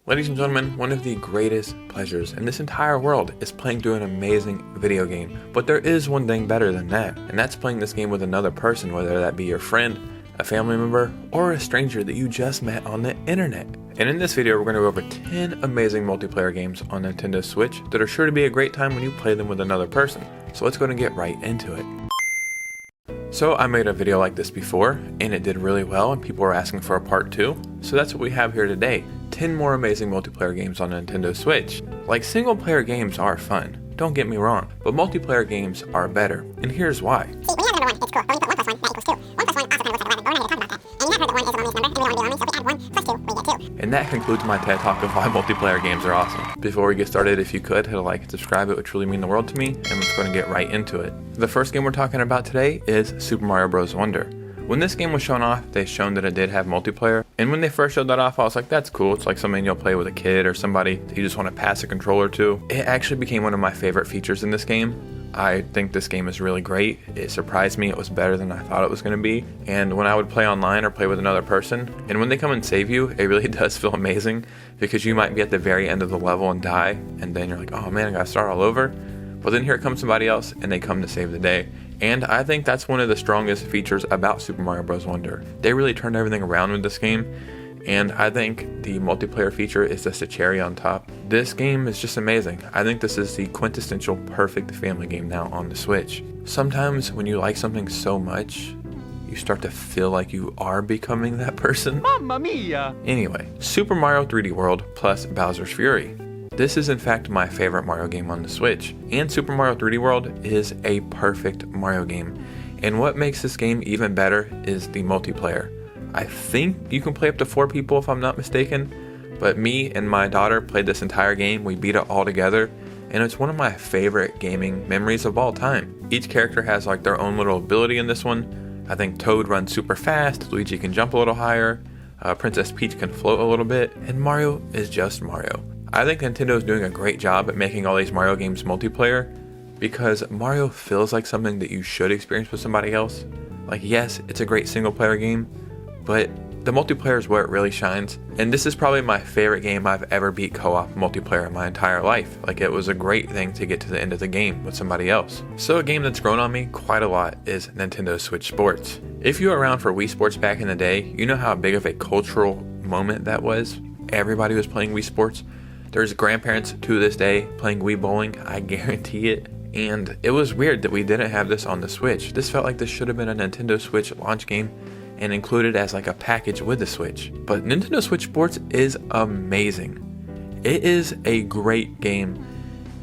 Ladies and gentlemen, one of the greatest pleasures in this entire world is playing through an amazing video game. But there is one thing better than that, and that's playing this game with another person, whether that be your friend, a family member, or a stranger that you just met on the internet. And in this video, we're going to go over 10 amazing multiplayer games on Nintendo Switch that are sure to be a great time when you play them with another person. So let's go and get right into it. So I made a video like this before, and it did really well, and people were asking for a part 2. So that's what we have here today. 10 more amazing multiplayer games on Nintendo Switch. Like, single player games are fun, don't get me wrong, but multiplayer games are better, and here's why. See, when you have number 1, it's cool, but when you put 1 plus 1, that equals 2. 1 plus 1 also kind of looks like 11, but we're not here to talk about that. And you have heard that 1 is a Lomy's number, and we want to be Lomy, so if we add 1 plus 2, we get 2. And that concludes my TED Talk of why multiplayer games are awesome. Before we get started, if you could, hit a like and subscribe, it would truly mean the world to me, and let's go and get right into it. The first game we're talking about today is Super Mario Bros. Wonder. When this game was shown off, they shown that it did have multiplayer, and when they first showed that off, I was like, that's cool, it's like something you'll play with a kid or somebody that you just want to pass a controller to. It actually became one of my favorite features in this game. I think this game is really great. It surprised me, it was better than I thought it was going to be, and when I would play online or play with another person, and when they come and save you, it really does feel amazing, because you might be at the very end of the level and die, and then you're like, oh man, I gotta start all over. But then here comes somebody else, and they come to save the day. And I think that's one of the strongest features about Super Mario Bros. Wonder. They really turned everything around with this game, and I think the multiplayer feature is just a cherry on top. This game is just amazing. I think this is the quintessential perfect family game now on the Switch. Sometimes when you like something so much, you start to feel like you are becoming that person. Mamma mia! Anyway, Super Mario 3D World plus Bowser's Fury. This is in fact my favorite Mario game on the Switch, and Super Mario 3D World is a perfect Mario game. And what makes this game even better is the multiplayer. I think you can play up to 4 people if I'm not mistaken, but me and my daughter played this entire game, we beat it all together, and it's one of my favorite gaming memories of all time. Each character has like their own little ability in this one. I think Toad runs super fast, Luigi can jump a little higher, Princess Peach can float a little bit, and Mario is just Mario. I think Nintendo is doing a great job at making all these Mario games multiplayer, because Mario feels like something that you should experience with somebody else. Like, yes, it's a great single player game, but the multiplayer is where it really shines, and this is probably my favorite game I've ever beat co-op multiplayer in my entire life. Like, it was a great thing to get to the end of the game with somebody else. So a game that's grown on me quite a lot is Nintendo Switch Sports. If you were around for Wii Sports back in the day, you know how big of a cultural moment that was. Everybody was playing Wii Sports. There's grandparents to this day playing Wii Bowling, I guarantee it. And it was weird that we didn't have this on the Switch. This felt like this should have been a Nintendo Switch launch game and included as like a package with the Switch. But Nintendo Switch Sports is amazing. It is a great game,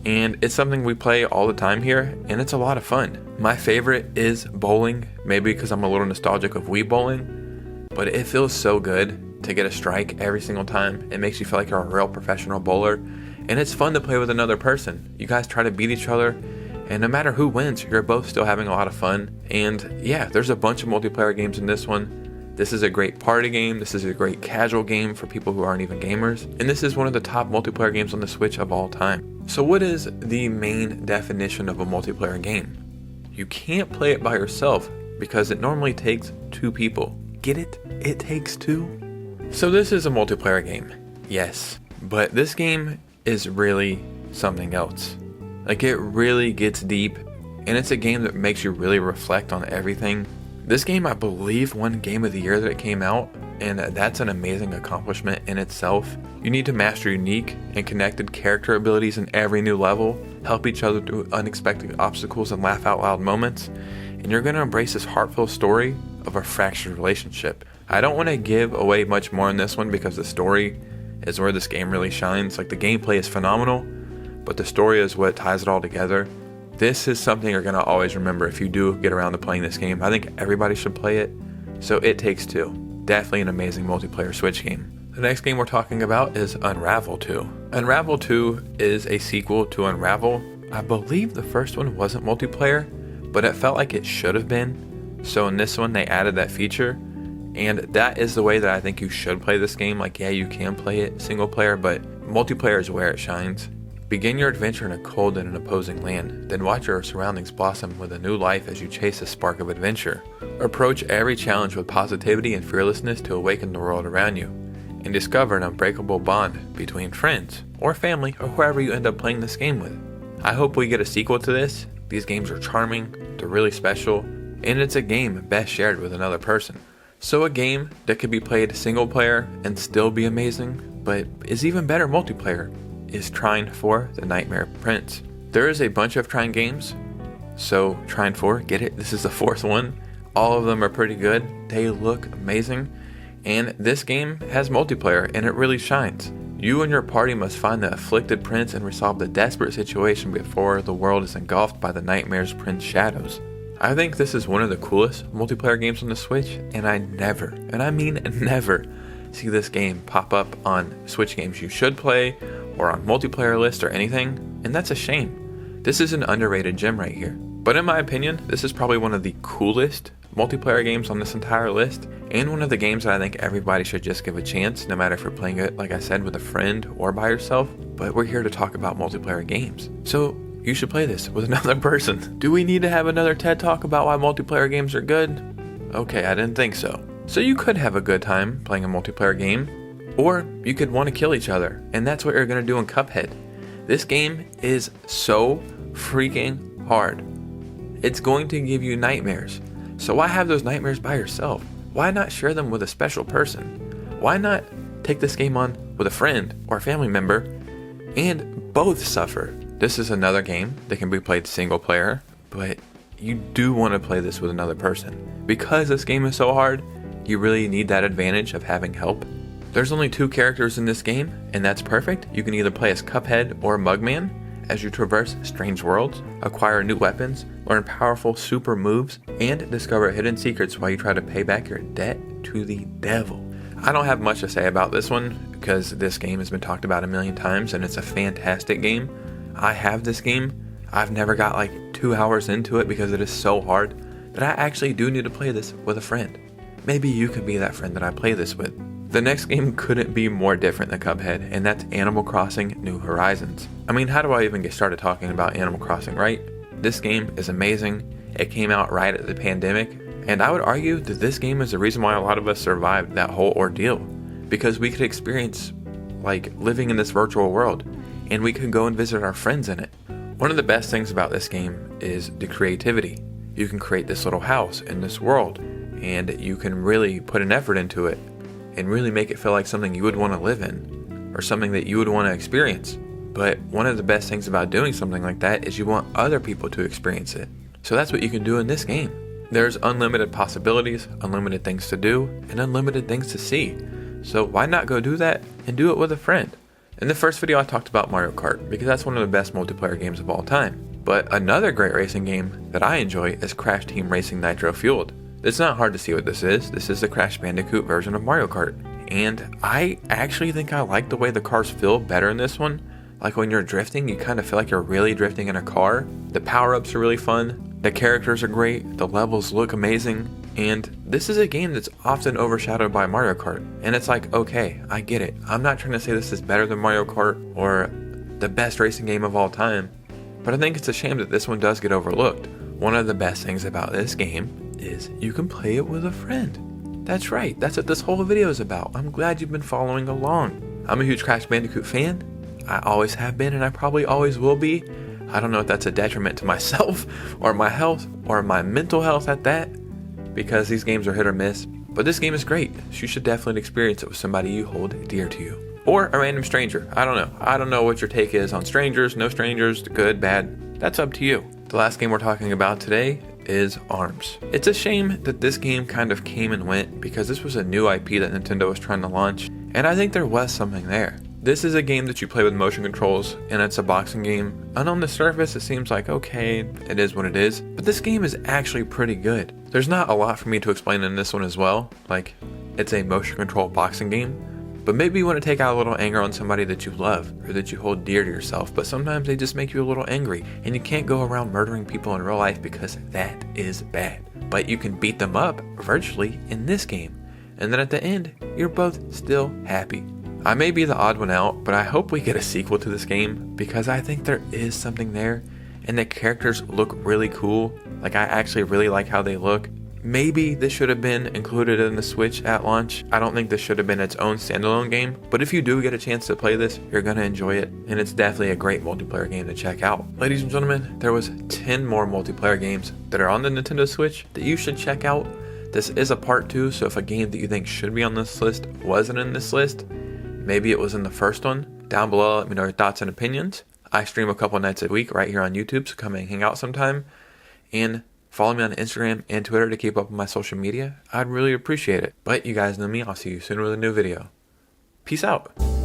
and it's something we play all the time here, and it's a lot of fun. My favorite is bowling, maybe because I'm a little nostalgic of Wii Bowling, but it feels so good to get a strike every single time. It makes you feel like you're a real professional bowler, and it's fun to play with another person. You guys try to beat each other, and no matter who wins, you're both still having a lot of fun. And yeah, there's a bunch of multiplayer games in this one. This is a great party game, this is a great casual game for people who aren't even gamers, and this is one of the top multiplayer games on the Switch of all time. So what is the main definition of a multiplayer game? You can't play it by yourself because it normally takes 2 people. Get it? It takes 2? So this is a multiplayer game, yes, but this game is really something else. Like, it really gets deep, and it's a game that makes you really reflect on everything. This game, I believe, won Game of the Year that it came out, and that's an amazing accomplishment in itself. You need to master unique and connected character abilities in every new level, help each other through unexpected obstacles and laugh out loud moments, and you're going to embrace this heartfelt story of a fractured relationship. I don't want to give away much more in this one because the story is where this game really shines. Like, the gameplay is phenomenal, but the story is what ties it all together. This is something you're going to always remember if you do get around to playing this game. I think everybody should play it. So It Takes Two. Definitely an amazing multiplayer Switch game. The next game we're talking about is Unravel 2. Unravel 2 is a sequel to Unravel. I believe the first one wasn't multiplayer, but it felt like it should have been. So in this one, they added that feature. And that is the way that I think you should play this game. Like, yeah, you can play it single player, but multiplayer is where it shines. Begin your adventure in a cold and an opposing land, then watch your surroundings blossom with a new life as you chase a spark of adventure. Approach every challenge with positivity and fearlessness to awaken the world around you. and discover an unbreakable bond between friends or family or whoever you end up playing this game with. I hope we get a sequel to this. These games are charming, they're really special, and it's a game best shared with another person. So a game that could be played single player and still be amazing, but is even better multiplayer, is Trine 4: The Nightmare Prince. There is a bunch of Trine games, so Trine 4, get it? This is the 4th one. All of them are pretty good, they look amazing, and this game has multiplayer and it really shines. You and your party must find the afflicted prince and resolve the desperate situation before the world is engulfed by the nightmare's prince shadows. I think this is one of the coolest multiplayer games on the Switch, and I never, and I mean never, see this game pop up on Switch games you should play or on multiplayer lists or anything, and that's a shame. This is an underrated gem right here. But in my opinion, this is probably one of the coolest multiplayer games on this entire list, and one of the games that I think everybody should just give a chance, no matter if you're playing it, like I said, with a friend or by yourself. But we're here to talk about multiplayer games, so you should play this with another person. Do we need to have another TED Talk about why multiplayer games are good? Okay, I didn't think so. So you could have a good time playing a multiplayer game, or you could want to kill each other, and that's what you're going to do in Cuphead. This game is so freaking hard. It's going to give you nightmares. So why have those nightmares by yourself? Why not share them with a special person? Why not take this game on with a friend or a family member and both suffer? This is another game that can be played single player, but you do want to play this with another person. Because this game is so hard, you really need that advantage of having help. There's only 2 characters in this game, and that's perfect. You can either play as Cuphead or Mugman as you traverse strange worlds, acquire new weapons, learn powerful super moves, and discover hidden secrets while you try to pay back your debt to the devil. I don't have much to say about this one because this game has been talked about a million times and it's a fantastic game. I have this game. I've never got like 2 hours into it because it is so hard that I actually do need to play this with a friend. Maybe you could be that friend that I play this with. The next game couldn't be more different than Cuphead, and that's Animal Crossing New Horizons. I mean, how do I even get started talking about Animal Crossing, right? This game is amazing. It came out right at the pandemic, and I would argue that this game is the reason why a lot of us survived that whole ordeal, because we could experience like living in this virtual world, and we could go and visit our friends in it. One of the best things about this game is the creativity. You can create this little house in this world, and you can really put an effort into it and really make it feel like something you would want to live in or something that you would want to experience. But one of the best things about doing something like that is you want other people to experience it. So that's what you can do in this game. There's unlimited possibilities, unlimited things to do, and unlimited things to see. So why not go do that and do it with a friend? In the first video I talked about Mario Kart because that's one of the best multiplayer games of all time. But another great racing game that I enjoy is Crash Team Racing Nitro-Fueled. It's not hard to see what this is. This is the Crash Bandicoot version of Mario Kart. And I actually think I like the way the cars feel better in this one. Like when you're drifting, you kind of feel like you're really drifting in a car. The power-ups are really fun. The characters are great. The levels look amazing. And this is a game that's often overshadowed by Mario Kart. And it's like, okay, I get it. I'm not trying to say this is better than Mario Kart or the best racing game of all time. But I think it's a shame that this one does get overlooked. One of the best things about this game is you can play it with a friend. That's right, that's what this whole video is about. I'm glad you've been following along. I'm a huge Crash Bandicoot fan. I always have been and I probably always will be. I don't know if that's a detriment to myself or my health or my mental health at that, because these games are hit or miss. But this game is great. So you should definitely experience it with somebody you hold dear to you. Or a random stranger. I don't know. I don't know what your take is on strangers, no strangers, good, bad. That's up to you. The last game we're talking about today is ARMS. It's a shame that this game kind of came and went because this was a new IP that Nintendo was trying to launch, and I think there was something there. This is a game that you play with motion controls, and it's a boxing game, and on the surface it seems like, okay, it is what it is, but this game is actually pretty good. There's not a lot for me to explain in this one as well, like, it's a motion control boxing game, but maybe you want to take out a little anger on somebody that you love or that you hold dear to yourself, but sometimes they just make you a little angry and you can't go around murdering people in real life because that is bad. But you can beat them up virtually in this game, and then at the end, you're both still happy. I may be the odd one out, but I hope we get a sequel to this game because I think there is something there and the characters look really cool. Like, I actually really like how they look. Maybe this should have been included in the Switch at launch. I don't think this should have been its own standalone game, but if you do get a chance to play this, you're gonna enjoy it, and it's definitely a great multiplayer game to check out. Ladies and gentlemen, there was 10 more multiplayer games that are on the Nintendo Switch that you should check out. This is a part 2, so if a game that you think should be on this list wasn't in this list, maybe it was in the first one. Down below, let me know your thoughts and opinions. I stream a couple nights a week right here on YouTube, so come and hang out sometime. And follow me on Instagram and Twitter to keep up with my social media. I'd really appreciate it. But you guys know me. I'll see you soon with a new video. Peace out.